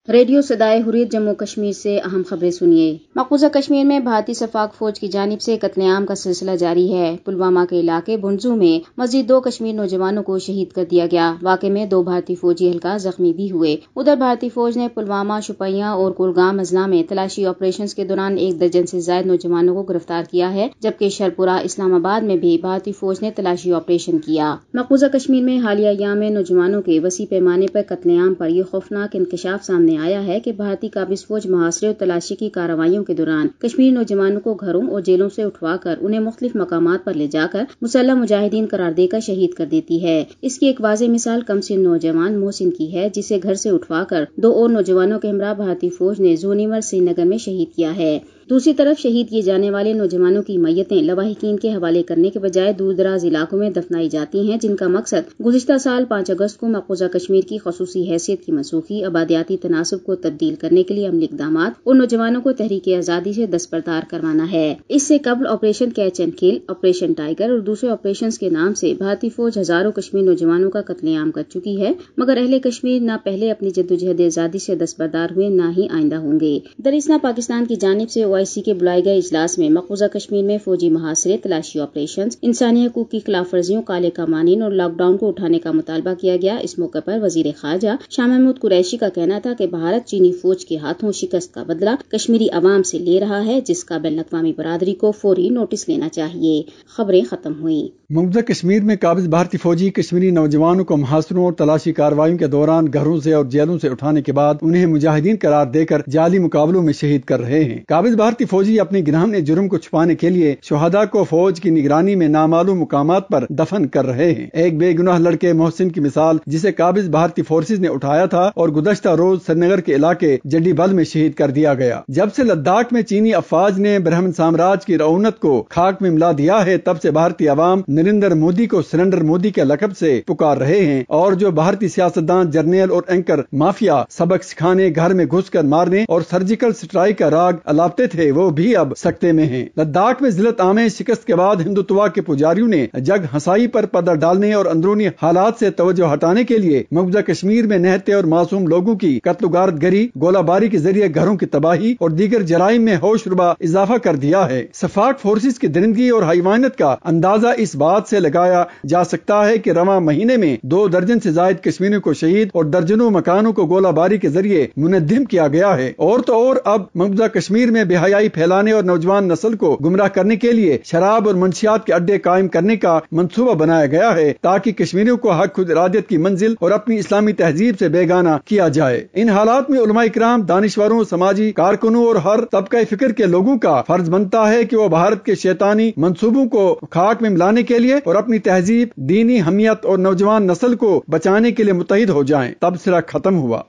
Radio صدائے حریت جموں کشمیر سے اہم خبریں سنیے۔ مقبوضہ کشمیر میں بھارتی شفاق فوج کی جانب سے قتل عام کا سلسلہ جاری ہے۔ پلوامہ کے علاقے بنزو میں مزید 2 کشمیر نوجوانوں کو شہید کر دیا گیا۔ واقعے میں 2 بھارتی فوجی اہلکار زخمی بھی ہوئے۔ ادھر بھارتی فوج نے پلوامہ، شوپیاں اور کولگام اضلاع میں تلاشی آپریشنز کے دوران 1 درجن سے زائد نوجوانوں کو گرفتار کیا ہے، جبکہ شرپورہ، اسلام آباد میں بھی بھارتی فوج نے تلاشی آپریشن کیا۔ مقبوضہ کشمیر میں حالیہ ایام میں نوجوانوں کے وسیع پیمانے پر قتل عام پر یہ خوفناک انکشاف سامنے آیا ہے کہ بھارتی قابض فوج محاصرے اور تلاشی کی کارروائیوں کے دوران کشمیری نوجوانوں کو گھروں اور جیلوں سے اٹھوا کر انہیں مختلف مقامات پر لے جا کر مسلح مجاہدین قرار دے کر شہید کر دیتی ہے۔ اس کی ایک واضح مثال کمسن نوجوان محسن کی ہے، جسے گھر سے اٹھوا کر 2 اور نوجوانوں کے ہمراہ بھارتی فوج نے زونیور سری نگر میں شہید کیا ہے۔ دوسری طرف شہید کیے جانے والے نوجوانوں کی میتیں لواحقین کے حوالے کرنے کے بجائے دور دراز علاقوں میں دفنائی جاتی ہیں، جن کا مقصد گزشتہ سال 5 اگست کو مقبوضہ کشمیر کی خصوصی حیثیت کی منسوخی، آبادیاتی تناسب کو تبدیل کرنے کے لیے عملی اقدامات اور نوجوانوں کو تحریک آزادی سے دستبردار کروانا ہے۔ اس سے قبل آپریشن کیچ اینڈ کل، آپریشن ٹائیگر اور دوسرے آپریشنز کے نام سے بھارتی فوج ہزاروں کشمیر نوجوانوں کا قتل عام کر چکی ہے، مگر اہل کشمیر نہ پہلے اپنی جدوجہد آزادی سے دستبردار ہوئے، نہ ہی آئندہ ہوں گے۔ دراصل پاکستان کی جانب سے OIC کے بلائے گئے اجلاس میں مقبوضہ کشمیر میں فوجی محاصرے، تلاشی آپریشنز، انسانی حقوق کی خلاف ورزیوں، کالے قوانین اور لاک ڈاؤن کو اٹھانے کا مطالبہ کیا گیا۔ اس موقع پر وزیر خارجہ شاہ محمود قریشی کا کہنا تھا کہ بھارت چینی فوج کے ہاتھوں شکست کا بدلہ کشمیری عوام سے لے رہا ہے، جس کا بین الاقوامی برادری کو فوری نوٹس لینا چاہیے۔ خبریں ختم ہوئیں۔ مقبوضہ کشمیر میں قابض بھارتی فوجی کشمیری نوجوانوں کو محاصروں اور تلاشی کارروائیوں کے دوران گھروں سے اور جیلوں سے اٹھانے کے بعد انہیں مجاہدین قرار دے کر جعلی مقابلوں میں شہید کر رہے ہیں۔ قابض بھارتی فوجی اپنے گناہان جرم کو چھپانے کے لیے شہداء کو فوج کی نگرانی میں نامعلوم مقامات پر دفن کر رہے ہیں۔ ایک بے گناہ لڑکے محسن کی مثال، جسے قابض بھارتی فورسز نے اٹھایا تھا اور گزشتہ روز سری نگر کے علاقے جڈی بل میں شہید کر دیا گیا۔ جب سے لداخ میں چینی افواج نے برہمن سامراج کی رعونت کو خاک میں ملا دیا ہے، تب سے بھارتی عوام نریندر مودی کو سرنڈر مودی کے لقب سے پکار رہے ہیں، اور جو بھارتی سیاستدان، جرنیل اور اینکر مافیا سبق سکھانے، گھر میں گھس کر مارنے اور سرجیکل سٹرائک کا راگ الاپتے تھے، وہ بھی اب سکتے میں ہیں۔ لداخ میں ذلت عامہ شکست کے بعد ہندوتوا کے پجاریوں نے جگ ہنسائی پر پردہ ڈالنے اور اندرونی حالات سے توجہ ہٹانے کے لیے مقبوضہ کشمیر میں نہتے اور معصوم لوگوں کی قتل و غارت گری، گولہ باری کے ذریعے گھروں کی تباہی اور دیگر جرائم میں ہوش ربا اضافہ کر دیا ہے۔ شفاق فورسز کی درندگی اور حیوانیت کا اندازہ اس بات سے لگایا جا سکتا ہے کہ رواں مہینے میں 2 درجن سے زائد کشمیریوں کو شہید اور درجنوں مکانوں کو گولہ باری کے ذریعے منہدم کیا گیا ہے۔ اور تو اور اب مقبوضہ کشمیر میں بے حیائی پھیلانے اور نوجوان نسل کو گمراہ کرنے کے لیے شراب اور منشیات کے اڈے قائم کرنے کا منصوبہ بنایا گیا ہے، تاکہ کشمیریوں کو حق خود ارادیت کی منزل اور اپنی اسلامی تہذیب سے بیگانہ کیا جائے۔ ان حالات میں علماء کرام، دانشوروں، سماجی کارکنوں اور ہر طبقہ فکر کے لوگوں کا فرض بنتا ہے کہ وہ بھارت کے شیطانی منصوبوں کو خاک میں ملانے کے لیے اور اپنی تہذیب، دینی حمیت اور نوجوان نسل کو بچانے کے لیے متحد ہو جائیں۔ تبصرہ ختم ہوا۔